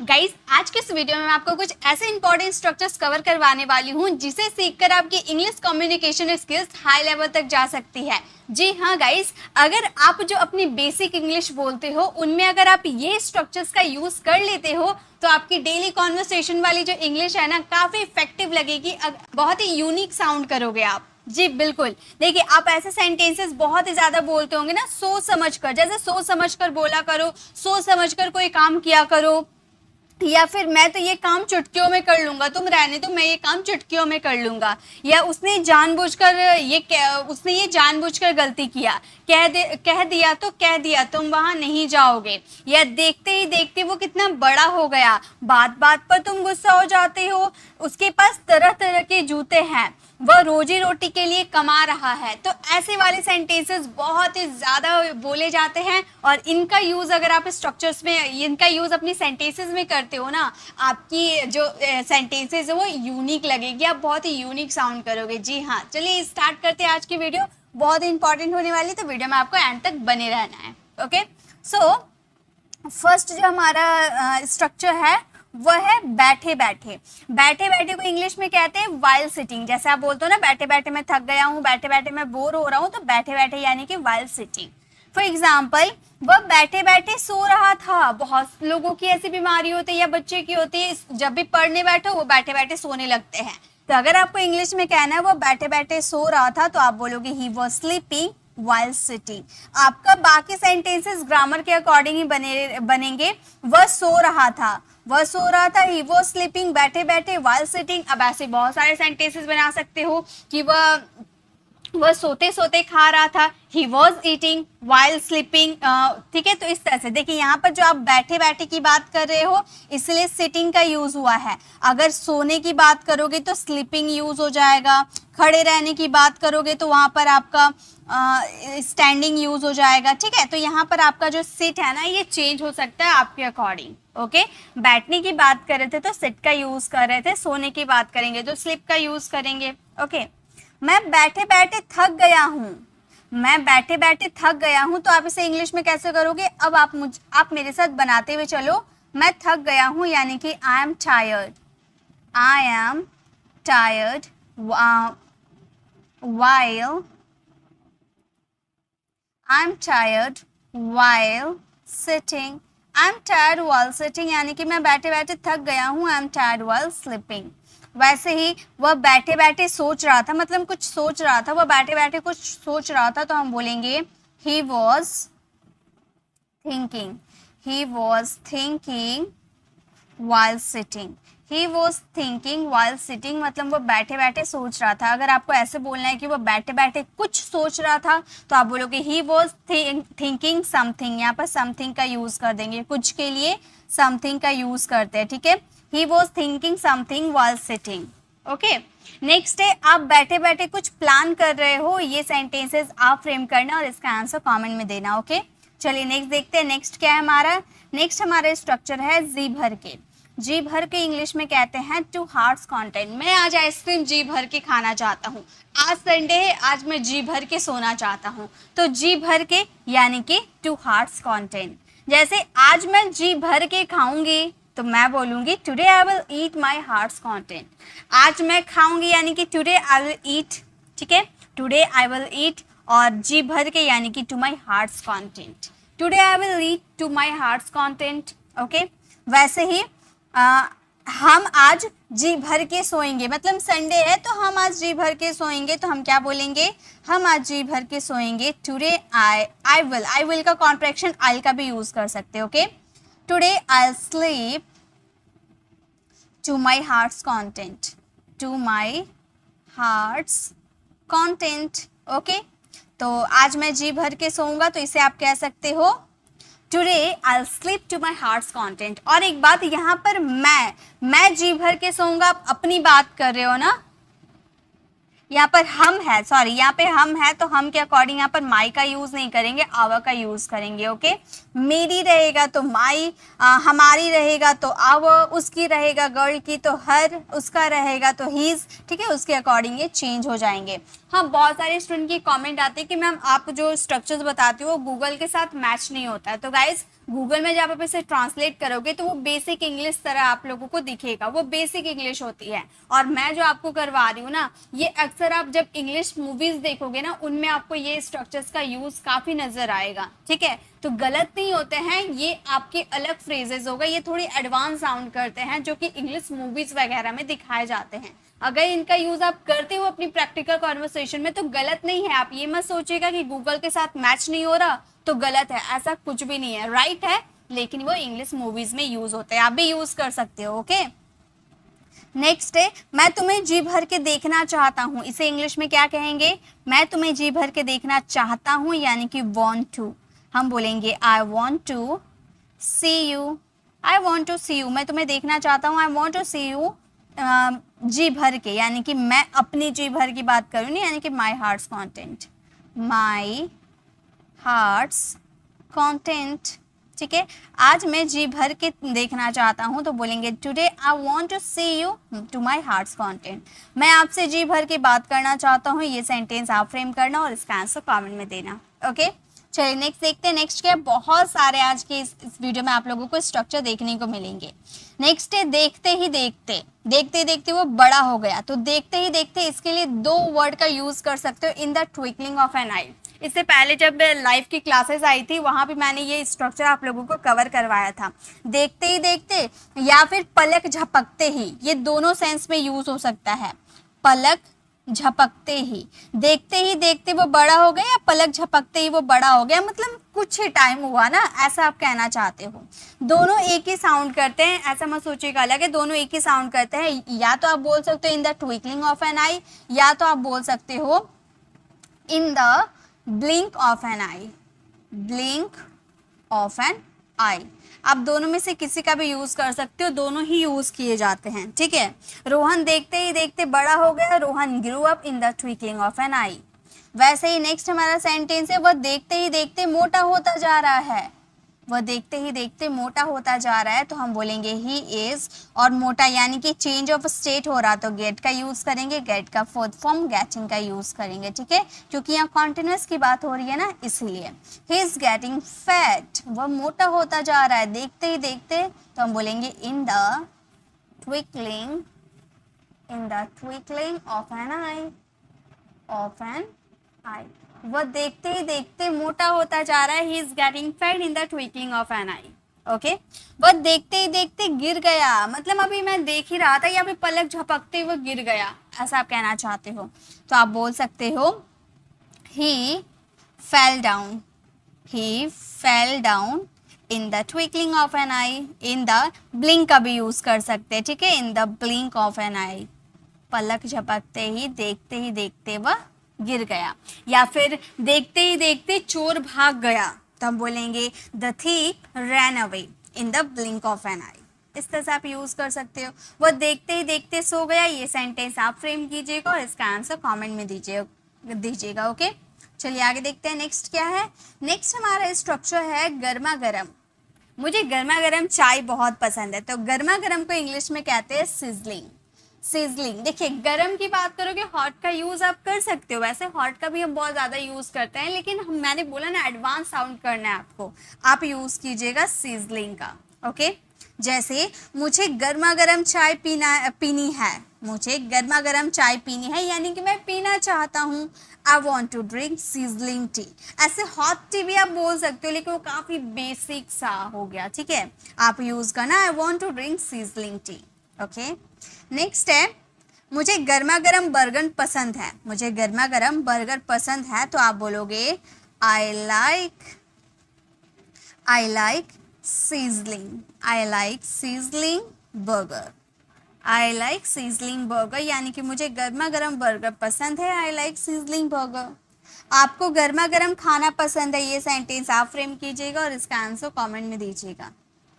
Guys, आज के इस वीडियो में मैं आपको कुछ ऐसे इंपॉर्टेंट स्ट्रक्चर्स कवर करवाने वाली हूँ जिसे सीखकर आपकी English communication skills high level तक जा सकती है। जी हाँ गाइस, अगर आप जो अपनी बेसिक इंग्लिश बोलते हो उनमें अगर आप ये स्ट्रक्चर्स का यूज कर लेते हो तो आपकी डेली कॉन्वर्सेशन वाली जो इंग्लिश है ना, काफी इफेक्टिव लगेगी। बहुत ही यूनिक साउंड करोगे आप। जी बिल्कुल। देखिए, आप ऐसे सेंटेंसेस बहुत ही ज्यादा बोलते होंगे ना, सोच समझ कर, जैसे सोच समझ कर बोला करो, सोच समझ कर कोई काम किया करो, या फिर मैं तो ये काम चुटकियों में कर लूंगा, तुम रहने दो, मैं ये काम चुटकियों में कर लूंगा। या उसने ये जानबूझकर गलती किया, कह दिया तो कह दिया, तुम वहां नहीं जाओगे। या देखते ही देखते वो कितना बड़ा हो गया, बात बात पर तुम गुस्सा हो जाते हो, उसके पास तरह तरह के जूते हैं, वह रोजी रोटी के लिए कमा रहा है। तो ऐसे वाले सेंटेंसेस बहुत ही ज़्यादा बोले जाते हैं और इनका यूज़ अगर आप स्ट्रक्चर्स में, इनका यूज़ अपनी सेंटेंसेस में करते हो ना, आपकी जो सेंटेंसेस है वो यूनिक लगेगी, आप बहुत ही यूनिक साउंड करोगे। जी हाँ, चलिए स्टार्ट करते हैं आज की वीडियो। बहुत ही इंपॉर्टेंट होने वाली, तो वीडियो में आपको एंड तक बने रहना है। ओके, सो फर्स्ट जो हमारा स्ट्रक्चर है वो है बैठे बैठे। बैठे बैठे को इंग्लिश में कहते हैं वाइल सिटिंग। जैसे आप बोलते हो ना, बैठे बैठे मैं थक गया हूँ, बैठे बैठे मैं बोर हो रहा हूँ, तो बैठे बैठे यानी कि वाइल सिटिंग। फॉर एग्जाम्पल, वह बैठे बैठे सो रहा था। बहुत लोगों की ऐसी बीमारी होती है या बच्चे की होती है, जब भी पढ़ने बैठो वो बैठे बैठे सोने लगते हैं। तो अगर आपको इंग्लिश में कहना है वो बैठे बैठे सो रहा था, तो आप बोलोगे he was sleeping while sitting। आपका बाकी सेंटेंसेस ग्रामर के अकॉर्डिंग ही बनेंगे। वह सो रहा था, वह सो रहा था, ही वॉज स्लीपिंग बैठे बैठे while sitting। अब ऐसे बहुत सारे सेंटेंसेस बना सकते हो कि वह सोते सोते खा रहा था, he was eating while sleeping. ठीक है, तो इस तरह से देखिए, यहाँ पर जो आप बैठे बैठे की बात कर रहे हो इसलिए सिटिंग का यूज हुआ है। अगर सोने की बात करोगे तो स्लीपिंग यूज हो जाएगा, खड़े रहने की बात करोगे तो वहाँ पर आपका स्टैंडिंग यूज हो जाएगा। ठीक है, तो यहाँ पर आपका जो सिट है ना, ये चेंज हो सकता है आपके अकॉर्डिंग। ओके, बैठने की बात कर रहे थे तो सिट का यूज कर रहे थे, सोने की बात करेंगे तो स्लिप का यूज करेंगे। ओके, मैं बैठे बैठे थक गया हूँ, मैं बैठे बैठे थक गया हूँ, तो आप इसे इंग्लिश में कैसे करोगे? अब आप मेरे साथ बनाते हुए चलो। मैं थक गया हूँ यानी कि I am tired, I am tired while I'm tired while sitting। I'm tired while sitting यानी कि मैं बैठे बैठे थक गया हूँ। I'm tired while sleeping। वैसे ही वह बैठे बैठे सोच रहा था, मतलब कुछ सोच रहा था, वह बैठे बैठे कुछ सोच रहा था, तो हम बोलेंगे he was thinking, he was thinking while sitting। He was thinking while sitting मतलब वो बैठे बैठे सोच रहा था। अगर आपको ऐसे बोलना है कि वो बैठे बैठे कुछ सोच रहा था, तो आप बोलोगे he was thinking something। यहाँ पर something का यूज कर देंगे, कुछ के लिए something का यूज करते हैं। ठीक है, he was thinking something while sitting। Okay, next है आप बैठे बैठे कुछ प्लान कर रहे हो। ये सेंटेंसेस आप फ्रेम करना और इसका आंसर कमेंट में देना। ओके, चलिए नेक्स्ट देखते हैं। नेक्स्ट क्या है हमारा? नेक्स्ट हमारा स्ट्रक्चर है जी भर के। जी भर के इंग्लिश में कहते हैं टू हार्ट्स कंटेंट। मैं आज आइसक्रीम जी भर के खाना चाहता हूँ, आज संडे है, आज मैं जी भर के सोना चाहता हूँ। तो जी भर के यानी कि टू हार्ट्स कंटेंट। जैसे आज मैं जी भर के खाऊंगी, तो मैं बोलूंगी today I will eat my heart's content. आज मैं खाऊंगी यानी कि टुडे आई विल ईट। ठीक है, टुडे आई विल ईट, और जी भर के यानी कि to my heart's content. Today I will eat to my heart's content. Okay, वैसे ही हम आज जी भर के सोएंगे, मतलब संडे है तो हम आज जी भर के सोएंगे, तो हम क्या बोलेंगे? हम आज जी भर के सोएंगे। टुडे आई विल का कॉन्ट्रैक्शन आई का भी यूज कर सकते हैं। Okay, today I sleep to my heart's content, to my heart's content. Okay, तो आज मैं जी भर के सोऊंगा, तो इसे आप कह सकते हो today I sleep to my heart's content. और एक बात, यहाँ पर मैं जी भर के सोऊंगा, आप अपनी बात कर रहे हो ना, यहाँ पर हम है, सॉरी यहाँ पे हम है, तो हम के अकॉर्डिंग यहाँ पर माई का यूज नहीं करेंगे, आवर का यूज करेंगे। ओके, मेरी रहेगा तो माई, हमारी रहेगा तो आवर, उसकी रहेगा गर्ल की तो हर, उसका रहेगा तो हीज। ठीक है, उसके अकॉर्डिंग ये चेंज हो जाएंगे। हाँ, बहुत सारे स्टूडेंट की कमेंट आते हैं कि मैम आप जो स्ट्रक्चर्स बताते हो गूगल के साथ मैच नहीं होता है। तो गाइज गूगल में जब आप इसे ट्रांसलेट करोगे तो वो बेसिक इंग्लिश तरह आप लोगों को दिखेगा, वो बेसिक इंग्लिश होती है। और मैं जो आपको करवा रही हूँ ना, ये अक्सर आप जब इंग्लिश मूवीज देखोगे ना, उनमें आपको ये स्ट्रक्चर्स का यूज काफी नजर आएगा, ठीक है। तो गलत नहीं होते हैं, ये आपके अलग फ्रेजेस होगा, ये थोड़ी एडवांस साउंड करते हैं जो कि इंग्लिश मूवीज वगैरह में दिखाए जाते हैं। अगर इनका यूज आप करते हो अपनी प्रैक्टिकल कॉन्वर्सेशन में तो गलत नहीं है। आप ये मत सोचिएगा कि गूगल के साथ मैच नहीं हो रहा तो गलत है, ऐसा कुछ भी नहीं है, राइट है, लेकिन वो इंग्लिश मूवीज में यूज होते हैं, आप भी यूज कर सकते हो। ओके, नेक्स्ट है मैं तुम्हें जी भर के देखना चाहता हूँ। इसे इंग्लिश में क्या कहेंगे? मैं तुम्हें जी भर के देखना चाहता हूँ, यानी कि वॉन्ट टू। हम बोलेंगे I want to see you, I want to see you, मैं तुम्हें देखना चाहता हूँ, I want to see you जी भर के, यानी कि मैं अपनी जी भर की बात करूँ नहीं, यानी कि माई हार्ट्स कॉन्टेंट, माई हार्ट्स कॉन्टेंट, ठीक है। आज मैं जी भर के देखना चाहता हूँ तो बोलेंगे today I want to see you to my heart's content. मैं आपसे जी भर के बात करना चाहता हूँ, ये सेंटेंस आप फ्रेम करना और इसका आंसर कमेंट में देना। ओके, चलिए नेक्स्ट देखते हैं। नेक्स्ट क्या, बहुत सारे आज के इस वीडियो में आप लोगों को स्ट्रक्चर देखने को मिलेंगे। नेक्स्ट है देखते ही देखते, देखते ही देखते वो बड़ा हो गया। तो देखते ही देखते इसके लिए दो वर्ड का यूज कर सकते हो, in the twinkling of an eye. इससे पहले जब लाइव की क्लासेस आई थी वहां भी मैंने ये स्ट्रक्चर आप लोगों को कवर करवाया था। देखते ही देखते या फिर पलक झपकते ही, ये दोनों सेंस में यूज हो सकता है। पलक झपकते ही, देखते ही देखते वो बड़ा हो गया या पलक झपकते ही वो बड़ा हो गया, मतलब कुछ ही टाइम हुआ ना, ऐसा आप कहना चाहते हो। दोनों एक ही साउंड करते हैं, ऐसा मत सोचिएगा अलग है, दोनों एक ही साउंड करते हैं। या तो आप बोल सकते हो in the twinkling of an eye, या तो आप बोल सकते हो in the blink of an eye, blink of an eye. आप दोनों में से किसी का भी यूज कर सकते हो, दोनों ही यूज किए जाते हैं, ठीक है। रोहन देखते ही देखते बड़ा हो गया, Rohan grew up in the twinkling of an eye. वैसे ही नेक्स्ट हमारा सेंटेंस है वह देखते ही देखते मोटा होता जा रहा है, वह देखते ही देखते मोटा होता जा रहा है। तो हम बोलेंगे ही इज, और मोटा यानी कि चेंज ऑफ स्टेट हो रहा, तो गेट का यूज करेंगे, गेट का फोर्थ फॉर्म गेटिंग का यूज करेंगे, ठीक है, क्योंकि यहाँ कॉन्टिन्यूस की बात हो रही है ना, इसलिए। ही इज गेटिंग फैट, वह मोटा होता जा रहा है देखते ही देखते, तो हम बोलेंगे in the twinkling, in the twinkling of an eye, of an eye. वह देखते ही देखते मोटा होता जा रहा है, he is getting fat in the twinkling of an eye. Okay, वह देखते ही देखते गिर गया, मतलब अभी मैं देख ही रहा था या फिर पलक झपकते ही वह गिर गया, ऐसा आप कहना चाहते हो तो आप बोल सकते हो he fell down, he fell down in the twinkling of an eye. In the blink का भी यूज कर सकते हैं, ठीक है, in the blink of an eye, पलक झपकते ही देखते वह गिर गया। या फिर देखते ही देखते चोर भाग गया, तो हम बोलेंगे the thief ran away in the blink of an eye. इस तरह से आप यूज कर सकते हो। वह देखते ही देखते सो गया, ये सेंटेंस आप फ्रेम कीजिएगा और इसका आंसर कमेंट में दीजिएगा। ओके, चलिए आगे देखते हैं। नेक्स्ट क्या है? नेक्स्ट हमारा स्ट्रक्चर है गर्मा गर्म। मुझे गर्मा गर्म चाय बहुत पसंद है, तो गर्मा गर्म को इंग्लिश में कहते हैं सिजलिंग। सिजलिंग, देखिए गरम की बात करोगे हॉट का यूज आप कर सकते हो, वैसे हॉट का भी हम बहुत ज्यादा यूज करते हैं, लेकिन मैंने बोला ना एडवांस साउंड करना है आपको, आप यूज कीजिएगा सिजलिंग का। ओके, जैसे मुझे गर्मा गर्म चाय पीनी है, मुझे गर्मा गर्म चाय पीनी है यानी कि मैं पीना चाहता हूँ। I want to drink sizzling tea. ऐसे हॉट टी भी आप बोल सकते हो, लेकिन वो काफी बेसिक सा हो गया, ठीक है, आप यूज करना I want to drink sizzling tea. Okay, next है मुझे गर्मा गर्म बर्गर पसंद है, मुझे गर्मा गर्म बर्गर पसंद है, तो आप बोलोगे I like sizzling, I like sizzling burger, I like sizzling burger, यानी कि मुझे गर्मा गर्म बर्गर पसंद है, आई लाइक सीजलिंग बर्गर। आपको गर्मा गर्म खाना पसंद है, ये सेंटेंस आप फ्रेम कीजिएगा और इसका आंसर कमेंट में दीजिएगा।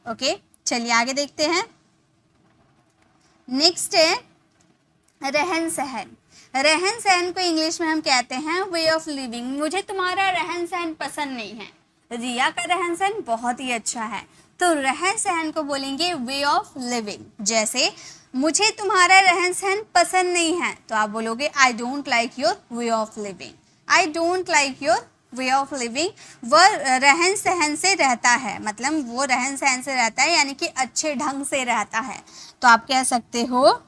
ओके, चलिए आगे देखते हैं। नेक्स्ट है रहन सहन। रहन सहन को इंग्लिश में हम कहते हैं वे ऑफ लिविंग। मुझे तुम्हारा रहन सहन पसंद नहीं है, रिया का रहन सहन बहुत ही अच्छा है, तो रहन सहन को बोलेंगे वे ऑफ लिविंग। जैसे मुझे तुम्हारा रहन सहन पसंद नहीं है, तो आप बोलोगे I don't like your way of living, I don't like your way of living, वह रहन सहन से रहता है, मतलब वो रहन सहन से रहता है यानी कि अच्छे ढंग से रहता है। तो आप कह सकते हो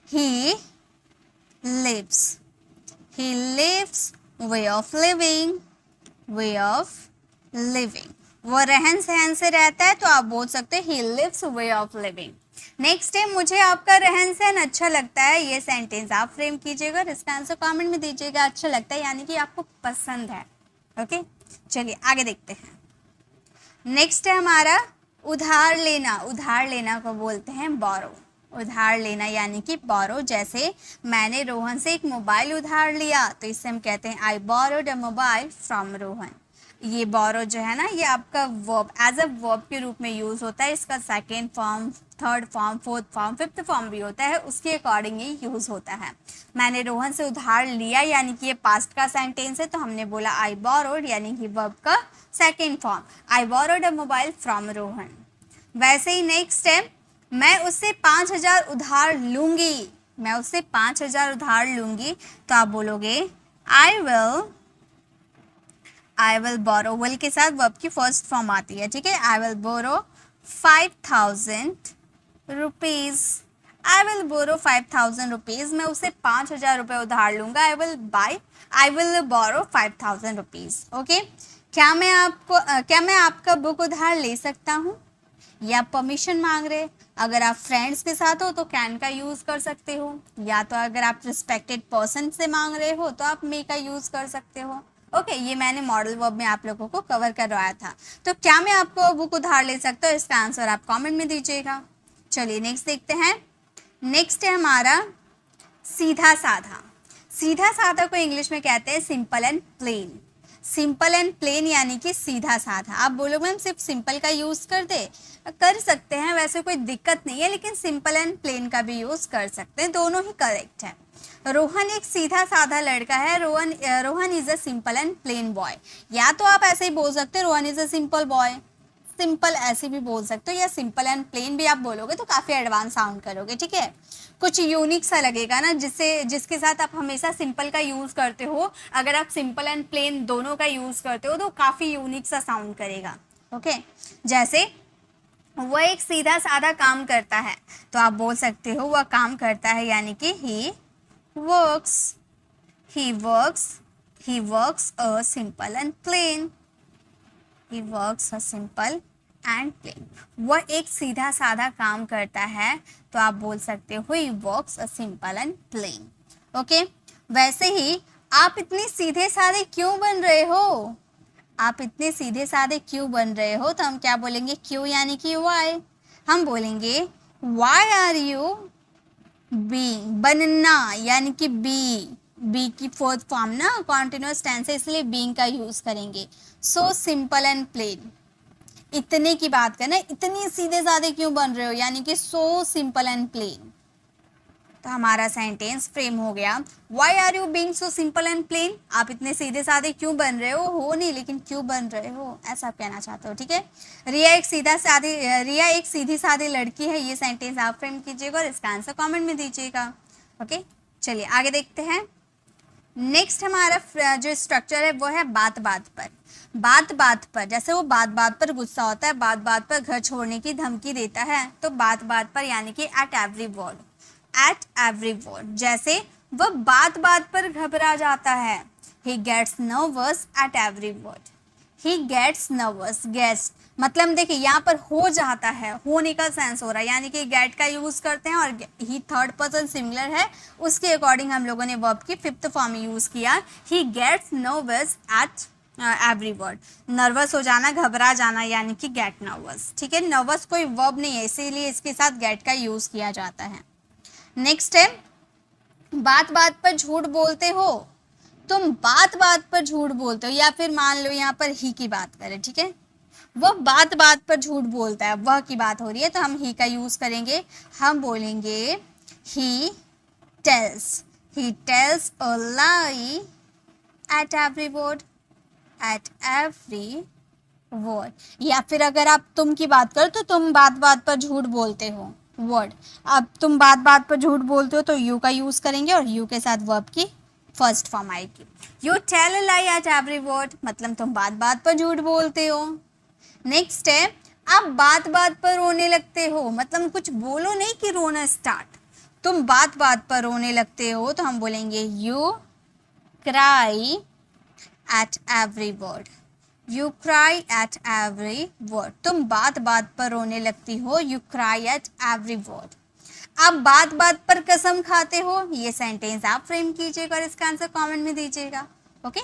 he lives, he lives way of living, way of living, वो रहन सहन से रहता है, तो आप बोल सकते हैं he lives way of living. Next है, मुझे आपका रहन सहन अच्छा लगता है, ये सेंटेंस आप फ्रेम कीजिएगा और इसका आंसर कमेंट में दीजिएगा। अच्छा लगता है यानी कि आपको पसंद है। ओके, चलिए आगे देखते हैं। नेक्स्ट है हमारा उधार लेना। उधार लेना को बोलते हैं बोरो। उधार लेना यानी कि बोरो, जैसे मैंने रोहन से एक मोबाइल उधार लिया, तो इससे हम कहते हैं I borrowed a mobile from Rohan. ये बोरो जो है ना, ये आपका वर्ब एज अ वर्ब के रूप में यूज़ होता है। इसका second form, third form, fourth form, fifth form भी होता है, उसके अकॉर्डिंग ही यूज़ होता है। मैंने रोहन से उधार लिया यानी कि ये पास्ट का सेंटेंस है, तो हमने बोला आई बोरोड यानी कि वर्ब का second form, I borrowed a mobile from Rohan. वैसे ही नेक्स्ट है, मैं उससे 5,000 उधार लूँगी। मैं उससे 5,000 उधार लूँगी, तो आप बोलोगे आई विल बोरो। विल के साथ वर्ब की फर्स्ट फॉर्म आती है, ठीक है। I will borrow 5,000 rupees. I will borrow 5,000 rupees, मैं उससे 5,000 रुपये उधार लूँगा। I will borrow 5,000 rupees. Okay, क्या मैं आपका बुक उधार ले सकता हूँ? या परमिशन मांग रहे। अगर आप फ्रेंड्स के साथ हो तो कैन का यूज़ कर सकते हो, या तो अगर आप रिस्पेक्टेड पर्सन से मांग रहे हो तो आप मे का यूज़ कर सकते हो। ओके, ये मैंने मॉडल वर्ब में आप लोगों को कवर करवाया था। तो क्या मैं आपको बुक उधार ले सकता हूँ, इसका आंसर आप कमेंट में दीजिएगा। चलिए नेक्स्ट देखते हैं। नेक्स्ट है हमारा सीधा साधा। सीधा साधा को इंग्लिश में कहते हैं simple and plain. Simple and plain यानी कि सीधा साधा। आप बोलोगे मैम सिर्फ सिंपल का यूज़ कर सकते हैं, वैसे कोई दिक्कत नहीं है, लेकिन सिंपल एंड प्लेन का भी यूज़ कर सकते हैं, दोनों ही करेक्ट है। रोहन एक सीधा साधा लड़का है। Rohan is a simple and plain boy. या तो आप ऐसे ही बोल सकते हैं Rohan is a simple boy, simple ऐसे भी बोल सकते हो, या सिंपल एंड प्लेन भी आप बोलोगे तो काफ़ी एडवांस साउंड करोगे, ठीक है। कुछ यूनिक सा लगेगा ना, जिसके साथ आप हमेशा सिंपल का यूज़ करते हो, अगर आप सिंपल एंड प्लेन दोनों का यूज़ करते हो तो काफ़ी यूनिक सा साउंड करेगा। ओके, जैसे वह एक सीधा साधा काम करता है, तो आप बोल सकते हो वह काम करता है यानी कि he works a simple and plain. He works a simple and plain. वह एक सीधा साधा काम करता है, तो आप बोल सकते हो he works a simple and plain. Okay, वैसे ही आप इतने सीधे साधे क्यों बन रहे हो? आप इतने सीधे साधे क्यों बन रहे हो, तो हम क्या बोलेंगे? क्यों यानी कि why। हम बोलेंगे why are you being, बनना यानी कि बी की फोर्थ फॉर्म ना कॉन्टिन्यूअस टेंस है, इसलिए बीइंग का यूज करेंगे। सो सिंपल एंड प्लेन, इतने की बात करना, इतनी सीधे साधे क्यों बन रहे हो यानी कि सो सिंपल एंड प्लेन। तो हमारा सेंटेंस फ्रेम हो गया why are you being so simple and plain. आप इतने सीधे साधे क्यों बन रहे हो नहीं, लेकिन क्यों बन रहे हो ऐसा आप कहना चाहते हो, ठीक है। रिया एक सीधी सादी लड़की है, ये सेंटेंस आप फ्रेम कीजिएगा और इसका आंसर कमेंट में दीजिएगा। ओके, चलिए आगे देखते हैं। नेक्स्ट हमारा जो स्ट्रक्चर है वो है बात बात पर। बात बात पर, जैसे वो बात बात पर गुस्सा होता है, बात बात पर घर छोड़ने की धमकी देता है, तो बात बात पर यानी कि at every word. At every word, जैसे वह बात बात पर घबरा जाता है, he gets nervous at every word. He gets nervous, gets मतलब देखिए यहाँ पर हो जाता है, होने का सेंस हो रहा है, यानी कि गेट का यूज़ करते हैं और ही थर्ड पर्सन सिमिलर है, उसके अकॉर्डिंग हम लोगों ने वर्ब की फिफ्थ फॉर्म यूज़ किया। He gets nervous at every word. Nervous हो जाना, घबरा जाना यानी कि गेट नर्वस, ठीक है। नर्वस कोई वर्ब नहीं है, इसीलिए इसके साथ गेट का यूज़ किया जाता है। नेक्स्ट है बात बात पर झूठ बोलते हो। तुम बात बात पर झूठ बोलते हो, या फिर मान लो यहाँ पर ही की बात करें, ठीक है, वह बात बात पर झूठ बोलता है, वह की बात हो रही है, तो हम ही का यूज़ करेंगे। हम बोलेंगे he tells a lie at every word, at every word. या फिर अगर आप तुम की बात करो तो तुम बात बात पर झूठ बोलते हो, वर्ड। अब तुम बात बात पर झूठ बोलते हो तो यू का यूज़ करेंगे और यू के साथ वर्ब की फर्स्ट फॉर्म आएगी। You tell a lie at every word, मतलब तुम बात बात पर झूठ बोलते हो। नेक्स्ट है आप बात बात पर रोने लगते हो, मतलब कुछ बोलो नहीं कि रोना स्टार्ट, तुम बात बात पर रोने लगते हो, तो हम बोलेंगे you cry eight every word. You cry eight every word, तुम बात बात पर रोने लगती हो, you cry eight every word. आप बात बात पर कसम खाते हो, ये सेंटेंस आप फ्रेम कीजिएगा और इसका आंसर कमेंट में दीजिएगा। ओके,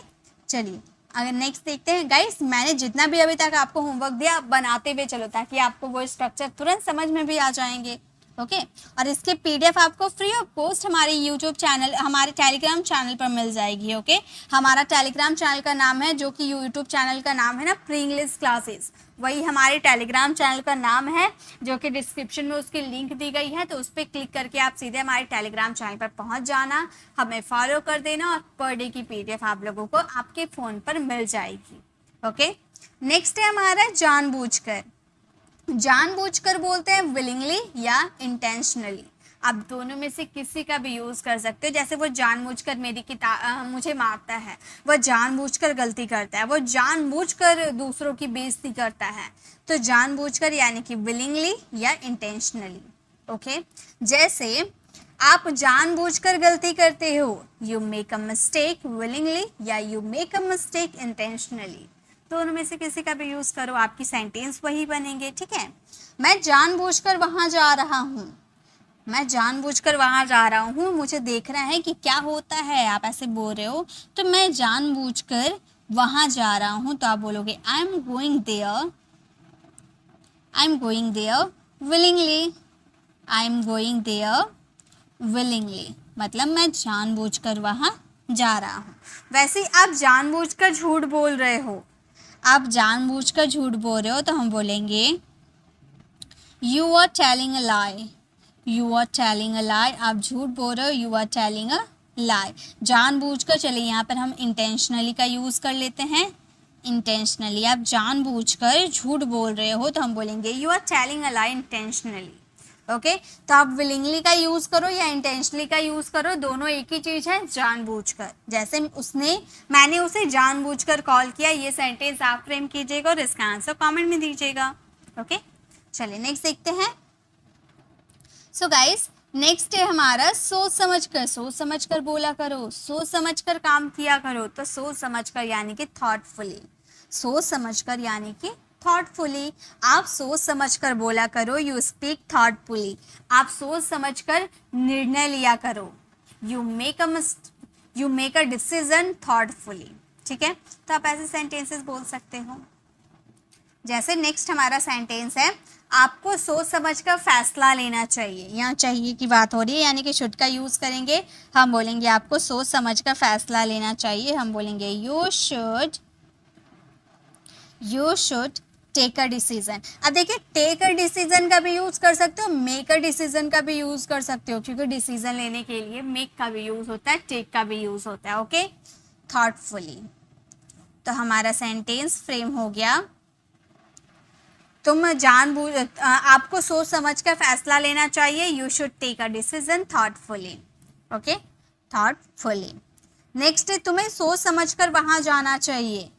चलिए अगर नेक्स्ट देखते हैं। गाइस मैंने जितना भी अभी तक आपको होमवर्क दिया आप बनाते हुए चलो, ताकि आपको वो स्ट्रक्चर तुरंत समझ में भी आ जाएंगे। ओके, और इसके पीडीएफ आपको फ्री ऑफ कॉस्ट हमारे यूट्यूब चैनल, हमारे टेलीग्राम चैनल पर मिल जाएगी। ओके, हमारा टेलीग्राम चैनल का नाम है, जो कि यूट्यूब चैनल का नाम है ना, प्री इंग्लिश क्लासेस, वही हमारे टेलीग्राम चैनल का नाम है, जो कि डिस्क्रिप्शन में उसकी लिंक दी गई है। तो उस पर क्लिक करके आप सीधे हमारे टेलीग्राम चैनल पर पहुंच जाना, हमें फॉलो कर देना, और पर डे की पीडीएफ आप लोगों को आपके फ़ोन पर मिल जाएगी। ओके, नेक्स्ट है हमारा जानबूझकर। जानबूझकर बोलते हैं विलिंगली या इंटेंशनली, आप दोनों में से किसी का भी यूज़ कर सकते हो। जैसे वो जानबूझकर मेरी मुझे मारता है, वो जानबूझकर गलती करता है, वो जानबूझकर दूसरों की बेइज्जती करता है। तो जानबूझकर यानी कि विलिंगली या इंटेंशनली। ओके, जैसे आप जानबूझकर गलती करते हो, you make a mistake willingly या you make a mistake intentionally, दोनों में से किसी का भी यूज़ करो, आपकी सेंटेंस वही बनेंगे। ठीक है, मैं जानबूझकर वहाँ जा रहा हूँ, मैं जानबूझकर वहाँ जा रहा हूँ, मुझे देखना है कि क्या होता है, आप ऐसे बोल रहे हो, तो मैं जानबूझकर वहाँ जा रहा हूँ, तो आप बोलोगे I am going there, I am going there willingly, I am going there willingly, मतलब मैं जानबूझकर वहाँ जा रहा हूँ। वैसे आप जानबूझकर झूठ बोल रहे हो, आप जानबूझकर झूठ बोल रहे हो, तो हम बोलेंगे you are telling a lie, you are telling a lie, आप झूठ बोल रहे हो, you are telling a lie. जानबूझकर, चलिए यहाँ पर हम इंटेंशनली का यूज़ कर लेते हैं। इंटेंशनली, आप जानबूझकर झूठ बोल रहे हो, तो हम बोलेंगे you are telling a lie intentionally. Okay, तो आप विलिंगली का यूज़ करो या इंटेंशनली का यूज़ करो, दोनों एक ही चीज़ है, जानबूझकर। जैसे मैंने उसे जानबूझकर कॉल किया, ये सेंटेंस आप फ्रेम कीजिएगा और इसका आंसर कमेंट में दीजिएगा। ओके, चलिए नेक्स्ट देखते हैं। सो गाइस नेक्स्ट है हमारा सोच समझकर। सोच समझकर बोला करो, सोच समझकर काम किया करो। तो सोच समझकर यानी कि थॉटफुली, सोच समझकर यानी कि थॉटफुली, आप सोच समझकर बोला करो, यू स्पीक थॉटफुली, आप सोच समझकर निर्णय लिया करो, you make a decision thoughtfully. ठीक है, तो आप ऐसे सेंटेंसेस बोल सकते हो। जैसे नेक्स्ट हमारा सेंटेंस है, आपको सोच समझकर फैसला लेना चाहिए। यहाँ चाहिए की बात हो रही है, यानी कि शुड का यूज़ करेंगे, हम बोलेंगे आपको सोच समझकर फैसला लेना चाहिए, हम बोलेंगे you should take a decision. अब देखिए, टेक अ डिसीजन का भी यूज़ कर सकते हो, मेक अ डिसीजन का भी यूज़ कर सकते हो, क्योंकि डिसीजन लेने के लिए मेक का भी यूज़ होता है, टेक का भी यूज़ होता है। ओके, थॉटफुली, तो हमारा सेंटेंस फ्रेम हो गया, तुम आपको सोच समझ कर फैसला लेना चाहिए, you should take a decision thoughtfully. Okay, thoughtfully. Next, तुम्हें सोच समझकर वहाँ जाना चाहिए,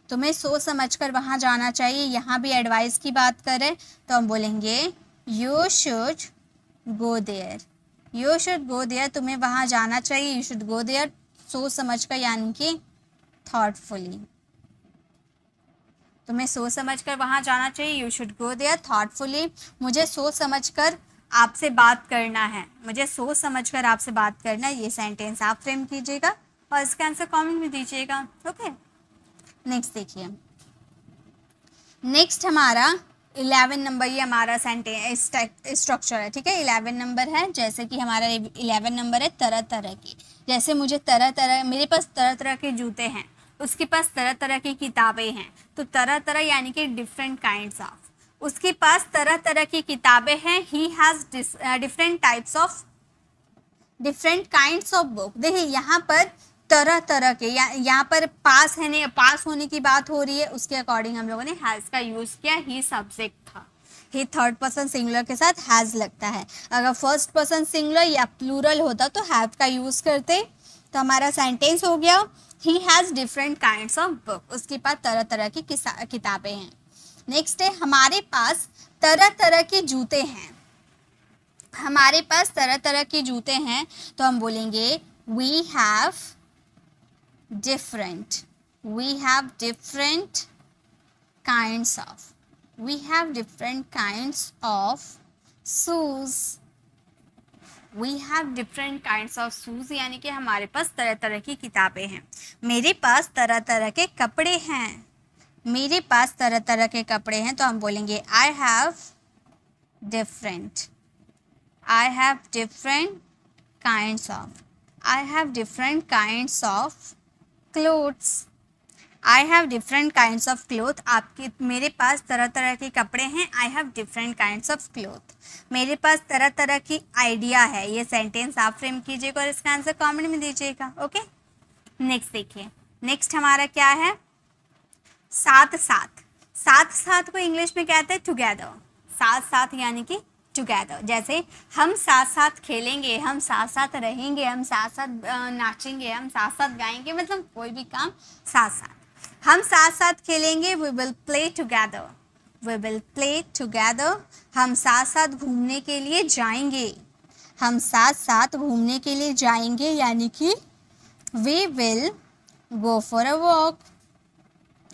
तुम्हें सोच समझकर वहाँ जाना चाहिए, यहाँ भी एडवाइस की बात करें तो हम बोलेंगे you should go there, you should go there, तुम्हें वहाँ जाना चाहिए, यू शुड गो देयर, सोच समझकर यानी कि थॉटफुली, तुम्हें सोच समझकर वहाँ जाना चाहिए, you should go there thoughtfully. मुझे सोच समझकर आपसे बात करना है, मुझे सोच समझकर आपसे बात करना है, ये सेंटेंस आप फ्रेम कीजिएगा और इसका आंसर कमेंट में दीजिएगा। ओके, नेक्स्ट देखिए, नेक्स्ट हमारा 11 नंबर, ये हमारा सेंटेंस स्ट्रक्चर है। ठीक है, 11 नंबर है, जैसे कि हमारा 11 नंबर है तरह तरह की। जैसे मुझे मेरे पास तरह तरह के जूते हैं, उसके पास तरह तरह की किताबें हैं, तो तरह तरह यानी कि डिफरेंट काइंड्स ऑफ, उसके पास तरह तरह की किताबें हैं, he has different kinds of book. देखिए यहाँ पर तरह तरह के, यहाँ पर पास होने की बात हो रही है, उसके अकॉर्डिंग हम लोगों ने हैज़ का यूज़ किया, ही सब्जेक्ट था, ही थर्ड पर्सन सिंगुलर के साथ हैज़ लगता है। अगर फर्स्ट पर्सन सिंगुलर या प्लूरल होता तो हैव का यूज़ करते, तो हमारा सेंटेंस हो गया he has different kinds of book, उसके पास तरह तरह की किताबें हैं। नेक्स्ट है हमारे पास तरह तरह के जूते हैं। हमारे पास तरह तरह के जूते हैं तो हम बोलेंगे we have different kinds of, we have different kinds of shoes, we have different kinds of shoes, यानी कि हमारे पास तरह तरह की किताबें हैं। मेरे पास तरह तरह के कपड़े हैं, मेरे पास तरह तरह के कपड़े हैं तो हम बोलेंगे I have different kinds of clothes, I have different kinds of cloth, आपके मेरे पास तरह तरह के कपड़े हैं। I have different kinds of cloth, मेरे पास तरह तरह की आइडिया है। ये सेंटेंस आप फ्रेम कीजिएगा और इसका आंसर कमेंट में दीजिएगा। ओके, नेक्स्ट देखिए, नेक्स्ट हमारा क्या है, साथ साथ। साथ साथ को इंग्लिश में कहते हैं टुगेदर, साथ साथ यानी कि टुगेदर। जैसे हम साथ साथ खेलेंगे, हम साथ साथ रहेंगे, हम साथ साथ नाचेंगे, हम साथ साथ गाएंगे, मतलब कोई भी काम साथ साथ। हम साथ साथ खेलेंगे, we will play together, we will play together. हम साथ साथ घूमने के लिए जाएंगे, हम साथ साथ घूमने के लिए जाएंगे यानी कि we will go for a walk.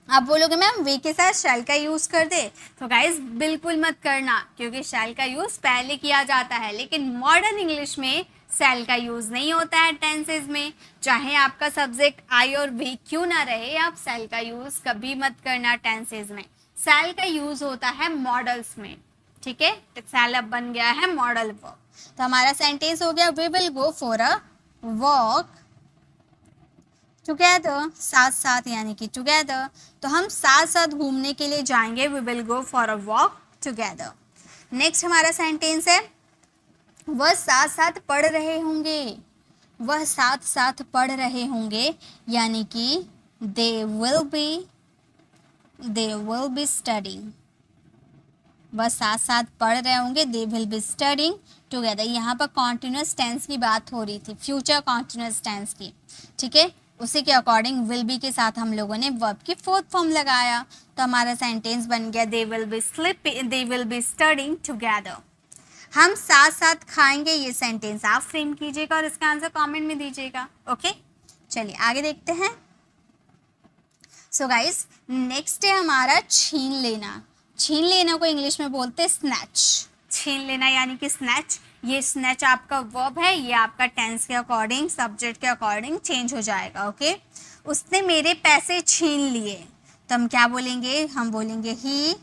आप बोलोगे मैम वे के साथ शैल का यूज़ कर दे, तो गाइज बिल्कुल मत करना, क्योंकि शैल का यूज़ पहले किया जाता है, लेकिन मॉडर्न इंग्लिश में शैल का यूज़ नहीं होता है टेंसेज में। चाहे आपका सब्जेक्ट आई और वी क्यों ना रहे, आप शैल का यूज़ कभी मत करना टेंसेज में। शैल का यूज़ होता है मॉडल्स में, ठीक है। शैल अब बन गया है मॉडल वर्ब। तो हमारा सेंटेंस हो गया we will go for a walk together, साथ साथ यानी कि टुगेदर। तो हम साथ साथ घूमने के लिए जाएंगे, we will go for a walk together. Next हमारा सेंटेंस है वह साथ साथ पढ़ रहे होंगे, वह साथ साथ पढ़ रहे होंगे यानी कि दे विल बी स्टडिंग, वह साथ साथ पढ़ रहे होंगे, they will be studying together. यहाँ पर कॉन्टिन्यूस टेंस की बात हो रही थी, फ्यूचर कॉन्टिन्यूस टेंस की, ठीक है। उसी के अकॉर्डिंग विल बी के साथ हम लोगों ने वर्ब की फोर्थ फॉर्म लगाया, तो हमारा सेंटेंस बन गया they will be studying together. हम साथ साथ खाएंगे, ये सेंटेंस आप फ्रेम कीजिएगा और इसका आंसर कमेंट में दीजिएगा। ओके, चलिए आगे देखते हैं। सो गाइस, नेक्स्ट है हमारा छीन लेना। छीन लेना को इंग्लिश में बोलते हैं स्नैच। छीन लेना यानी कि स्नैच। ये स्नैच आपका वर्ब है, ये आपका टेंस के अकॉर्डिंग, सब्जेक्ट के अकॉर्डिंग चेंज हो जाएगा। ओके, उसने मेरे पैसे छीन लिए, तो हम क्या बोलेंगे, हम बोलेंगे ही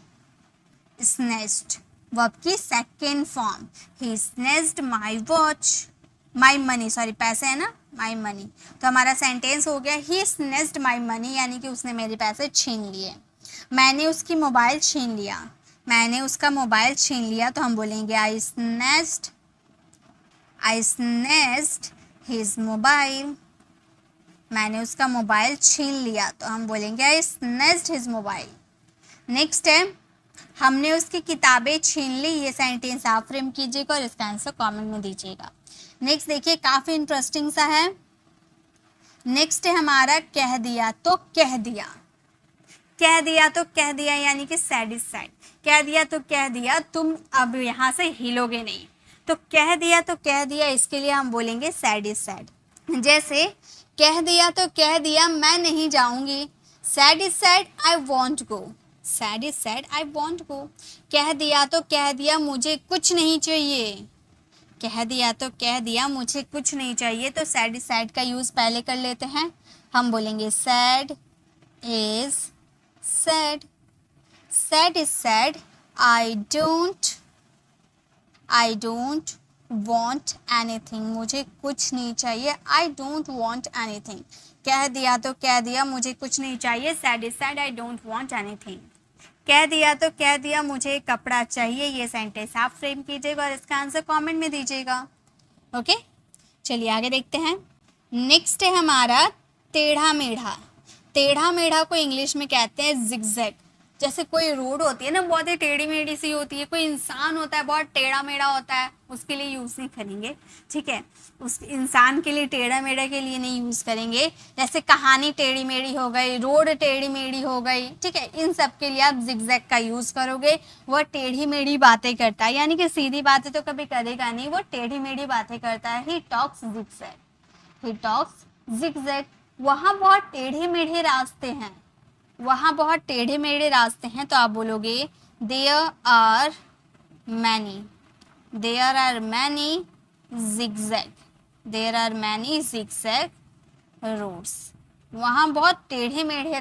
स्नैच्ड, वर्ब की second form. He snatched my watch, my money, sorry पैसे है ना, माई मनी। तो हमारा सेंटेंस हो गया ही स्नैच्ड माई मनी, यानी कि उसने मेरे पैसे छीन लिए। मैंने उसकी मोबाइल छीन लिया, मैंने उसका मोबाइल छीन लिया, तो हम बोलेंगे आई स्नैच्ड हिज मोबाइल। मैंने उसका मोबाइल छीन लिया, तो हम बोलेंगे आई स्नैच्ड हिज मोबाइल। नेक्स्ट है हमने उसकी किताबें छीन ली, ये सेंटेंस आप फ्रेम कीजिएगा और इसका आंसर कमेंट में दीजिएगा। नेक्स्ट देखिए, काफ़ी इंटरेस्टिंग सा है। नेक्स्ट है हमारा कह दिया तो कह दिया। कह दिया तो कह दिया यानी कि सैड इज सैड। कह दिया तो कह दिया, तुम अब यहाँ से हिलोगे नहीं। तो कह दिया तो कह दिया, इसके लिए हम बोलेंगे सैड इज सैड। जैसे कह दिया तो कह दिया मैं नहीं जाऊंगी, said is said I won't go, said is said I won't go. कह दिया तो कह दिया मुझे कुछ नहीं चाहिए, कह दिया तो कह दिया मुझे कुछ नहीं चाहिए, तो सैड इज सैड का यूज़ पहले कर लेते हैं। हम बोलेंगे sad is sad, sad is said I don't want anything, मुझे कुछ नहीं चाहिए, आई डोंट वॉन्ट एनीथिंग। कह दिया तो कह दिया मुझे कुछ नहीं चाहिए, sad is said I don't want anything. कह दिया तो कह दिया मुझे कपड़ा चाहिए, ये सेंटेंस आप फ्रेम कीजिएगा और इसका आंसर कमेंट में दीजिएगा। ओके, चलिए आगे देखते हैं। नेक्स्ट है हमारा टेढ़ा मेढ़ा। टेढ़ा मेढ़ा को इंग्लिश में कहते हैं जिगजैग। जैसे कोई रोड होती है ना बहुत ही टेढ़ी मेढ़ी सी होती है, कोई इंसान होता है बहुत टेढ़ा मेढ़ा होता है, उसके लिए यूज़ नहीं करेंगे, ठीक है, उस इंसान के लिए टेढ़ा मेढ़ा के लिए नहीं यूज़ करेंगे। जैसे कहानी टेढ़ी मेढ़ी हो गई, रोड टेढ़ी मेढ़ी हो गई, ठीक है, इन सब के लिए आप जिगजैग का यूज़ करोगे। वह टेढ़ी मेढ़ी बातें करता है, यानी कि सीधी बातें तो कभी करेगा नहीं, वो टेढ़ी मेढ़ी बातें करता है। He talks zigzag, he talks zigzag. वहाँ बहुत टेढ़े मेढ़े रास्ते हैं, वहाँ बहुत टेढ़े मेढ़े रास्ते हैं, तो आप बोलोगे there are many, there are many zigzag, there are many zigzag roads. वहाँ बहुत टेढ़े मेढ़े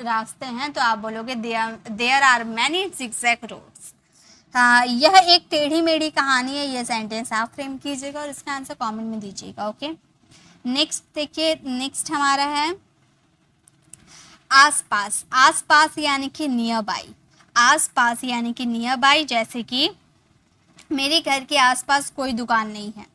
रास्ते हैं, तो आप बोलोगे there are many zigzag roads. यह एक टेढ़ी मेढ़ी कहानी है, ये सेंटेंस आप फ्रेम कीजिएगा और इसका आंसर कमेंट में दीजिएगा। ओके, नेक्स्ट देखिए, नेक्स्ट हमारा है आसपास। आसपास यानी कि नियर बाई, आसपास यानी कि नियर बाई। जैसे कि मेरे घर के आसपास कोई दुकान नहीं है,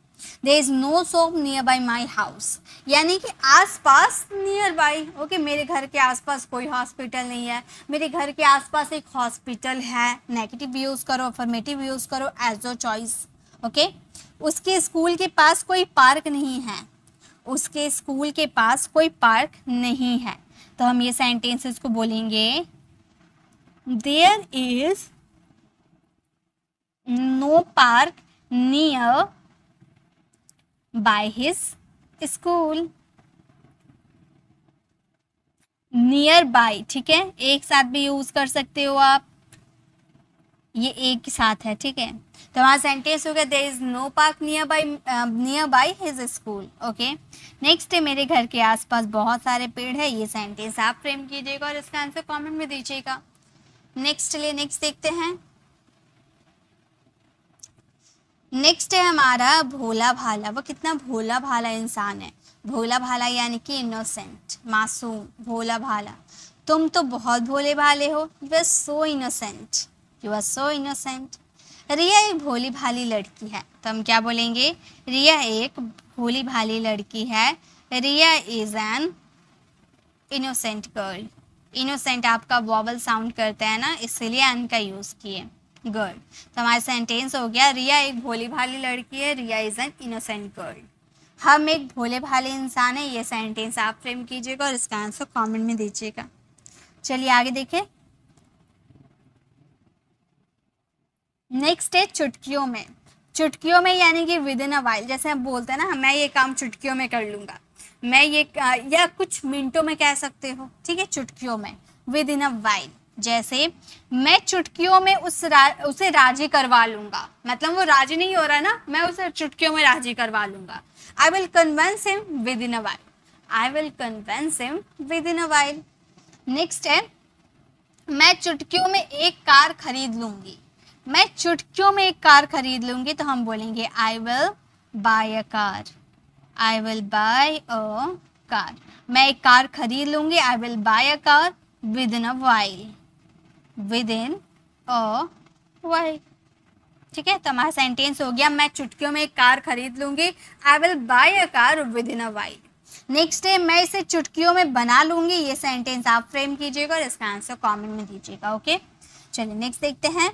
there is no shop near by my house, यानी कि आसपास नियर बाई। ओके, मेरे घर के आसपास कोई हॉस्पिटल नहीं है, मेरे घर के आसपास एक हॉस्पिटल है। नेगेटिव यूज़ करो, अफर्मेटिव यूज़ करो, एज योर चॉइस। ओके, उसके स्कूल के पास कोई पार्क नहीं है, उसके स्कूल के पास कोई पार्क नहीं है, तो हम ये सेंटेंसेस को बोलेंगे there is no park near by his school. Near by, ठीक है, एक साथ भी यूज कर सकते हो आप, ये एक साथ है, ठीक है। तो हमारा सेंटेंस हो गया there is no park near by his school. Okay, next है मेरे घर के आसपास बहुत सारे पेड़ है, ये सेंटेंस आप फ्रेम कीजिएगा और इसका आंसर कमेंट में दीजिएगा। नेक्स्ट देखते हैं। नेक्स्ट है हमारा भोला भाला। वो कितना भोला भाला इंसान है, भोला भाला यानी कि इनोसेंट, मासूम, भोला भाला। तुम तो बहुत भोले भाले हो, you are so innocent, you are so innocent. Riya एक भोली भाली लड़की है, तो हम क्या बोलेंगे, रिया एक भोली भाली लड़की है। Riya is an innocent girl. Innocent आपका वॉवल साउंड करता है ना, इसलिए एन का यूज़ किए, गर्ल। तो हमारा सेंटेंस हो गया रिया एक भोली भाली लड़की है, Riya is an innocent girl. हम एक भोले भाले इंसान है, ये सेंटेंस आप फ्रेम कीजिएगा और इसका आंसर कमेंट में दीजिएगा। चलिए आगे देखें। नेक्स्ट है चुटकियों में। चुटकियों में यानी कि विद इन अ वाइल, जैसे हम बोलते हैं ना, मैं ये काम चुटकियों में कर लूँगा, मैं ये या कुछ मिनटों में कह सकते हो, ठीक है। चुटकियों में, विद इन अ वाइल। जैसे मैं चुटकियों में उसे राजी करवा लूँगा, मतलब वो राजी नहीं हो रहा ना, मैं उसे चुटकियों में राजी करवा लूँगा। I will convince him with in a while, I will convince him with in a while. Next है मैं चुटकियों में एक कार खरीद लूँगी, मैं चुटकियों में एक कार खरीद लूँगी, तो हम बोलेंगे I will buy a car, I will buy a car. मैं एक कार खरीद लूँगी, I will buy a car with in a while, with in a while, ठीक है। तो हमारा सेंटेंस हो गया मैं चुटकियों में एक कार खरीद लूँगी, I will buy a car with in a while. Next है मैं इसे चुटकियों में बना लूँगी, ये सेंटेंस आप फ्रेम कीजिएगा और इसका आंसर कमेंट में दीजिएगा। ओके, चलिए नेक्स्ट देखते हैं।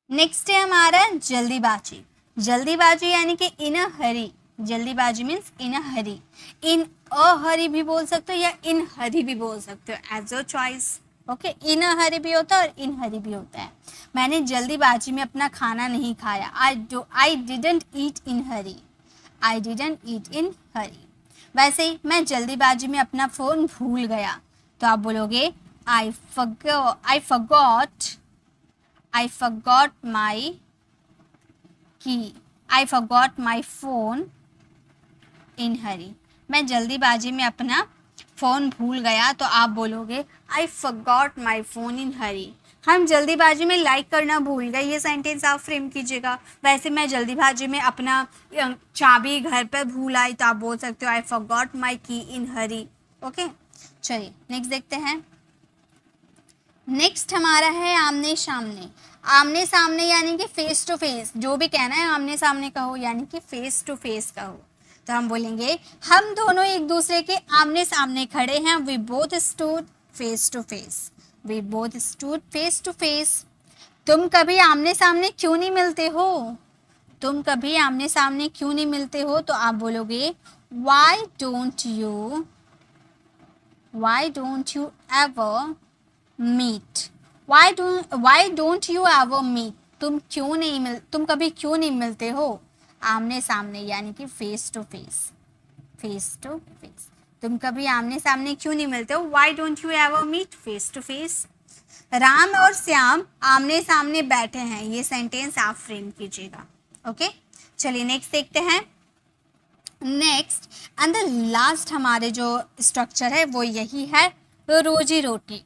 नेक्स्ट है हमारा जल्दीबाजी। जल्दीबाजी यानी कि इन अ हरी, जल्दीबाजी मीन्स इन अ हरी। इन अ हरी भी बोल सकते हो या इन हरी भी बोल सकते हो, एज योर चॉइस। ओके, इन अ हरी भी होता है और इन हरी भी होता है। मैंने जल्दीबाजी में अपना खाना नहीं खाया, I didn't eat in Hari, I didn't ईट इन हरी। वैसे ही मैं जल्दीबाजी में अपना फ़ोन भूल गया, तो आप बोलोगे आई forgot my key, I forgot my phone in hurry। मैं जल्दीबाजी में अपना फ़ोन भूल गया, तो आप बोलोगे I forgot my phone in hurry। हम जल्दीबाजी में लाइक करना भूल गए, ये सेंटेंस आप फ्रेम कीजिएगा। वैसे मैं जल्दीबाजी में अपना चाबी घर पर भूल आई, तो आप बोल सकते हो I forgot my key in hurry। Okay, चलिए नेक्स्ट देखते हैं। नेक्स्ट हमारा है आमने सामने। आमने सामने यानी कि फेस टू फेस, जो भी कहना है आमने सामने कहो, यानी कि फेस टू फेस कहो, तो हम बोलेंगे हम दोनों एक दूसरे के आमने सामने खड़े हैं, we both stood face to face. We both stood face to face. तुम कभी आमने सामने क्यों नहीं मिलते हो? तुम कभी आमने सामने क्यों नहीं मिलते हो? तो आप बोलोगे why don't you ever meet? Why don't you ever meet? तुम कभी क्यों नहीं मिलते हो आमने सामने, यानी कि face to face. Face to face. तुम कभी आमने सामने क्यों नहीं मिलते हो? Why don't you ever meet face to face? Ram और श्याम आमने सामने बैठे हैं. ये सेंटेंस आप फ्रेम कीजिएगा. ओके, चलिए नेक्स्ट देखते हैं. नेक्स्ट एंड द लास्ट हमारे जो स्ट्रक्चर है वो यही है, रोजी रोटी.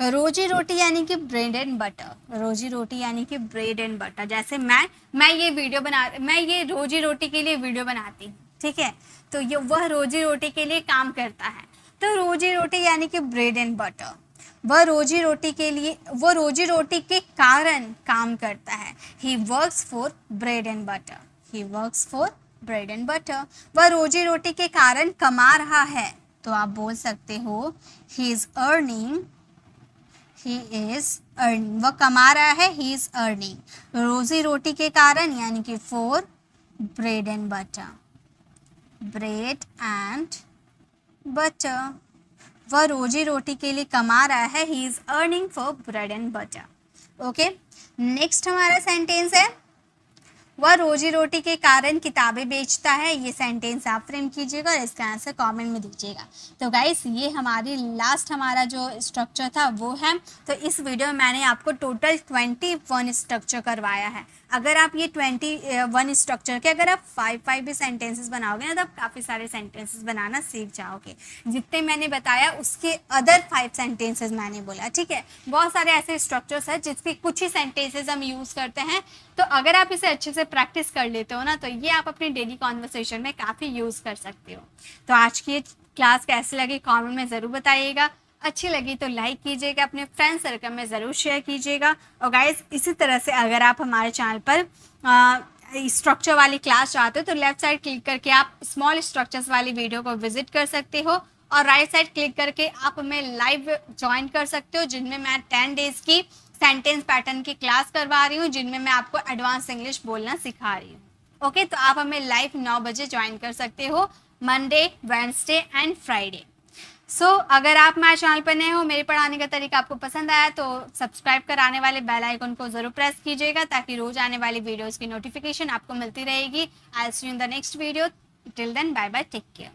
रोजी रोटी यानी कि ब्रेड एंड बटर. रोजी रोटी यानी कि ब्रेड एंड बटर. जैसे मैं ये रोजी रोटी के लिए वीडियो बनाती हूँ, ठीक है, तो ये वह रोजी रोटी के लिए काम करता है. तो रोजी रोटी यानी कि ब्रेड एंड बटर. वह रोजी रोटी के कारण काम करता है. He works for bread and butter. He works for bread and butter. वह रोजी रोटी के कारण कमा रहा है. तो आप बोल सकते हो ही इज अर्निंग. वह कमा रहा है. He is earning. रोजी रोटी के कारण यानी कि for bread and butter. Bread and butter. वह रोजी रोटी के लिए कमा रहा है. He is earning for bread and butter. Okay, next हमारा सेंटेंस है वह रोजी रोटी के कारण किताबें बेचता है. ये सेंटेंस आप फ्रेम कीजिएगा और इसका आंसर कमेंट में दीजिएगा. तो गाइस ये हमारा जो स्ट्रक्चर था वो है. तो इस वीडियो में मैंने आपको टोटल 21 स्ट्रक्चर करवाया है. अगर आप ये 21 स्ट्रक्चर के अगर आप 5 भी सेंटेंसेस बनाओगे ना तो आप काफ़ी सारे सेंटेंसेस बनाना सीख जाओगे. जितने मैंने बताया उसके अदर 5 सेंटेंसेस मैंने बोला, ठीक है. बहुत सारे ऐसे स्ट्रक्चर्स हैं जिसके कुछ ही सेंटेंसेस हम यूज़ करते हैं. तो अगर आप इसे अच्छे से प्रैक्टिस कर लेते हो ना तो ये आप अपनी डेली कॉन्वर्सेशन में काफ़ी यूज़ कर सकते हो. तो आज की ये क्लास कैसी लगी कमेंट में ज़रूर बताइएगा. अच्छी लगी तो लाइक कीजिएगा, अपने फ्रेंड सर्कल में ज़रूर शेयर कीजिएगा. और गाइस इसी तरह से अगर आप हमारे चैनल पर स्ट्रक्चर वाली क्लास चाहते हो तो लेफ्ट साइड क्लिक करके आप स्मॉल स्ट्रक्चर्स वाली वीडियो को विजिट कर सकते हो और राइट साइड क्लिक करके आप हमें लाइव ज्वाइन कर सकते हो, जिनमें मैं 10 डेज़ की सेंटेंस पैटर्न की क्लास करवा रही हूँ, जिनमें मैं आपको एडवांस इंग्लिश बोलना सिखा रही हूँ. ओके, तो आप हमें लाइव 9 बजे ज्वाइन कर सकते हो मंडे, वेडनेसडे एंड फ्राइडे. अगर आप हमारे चैनल पर नए हो, मेरे पढ़ाने का तरीका आपको पसंद आया तो सब्सक्राइब कर आने वाले बेल आइकन को ज़रूर प्रेस कीजिएगा ताकि रोज आने वाली वीडियोस की नोटिफिकेशन आपको मिलती रहेगी. I will see you in the next video. Till then bye bye, take care.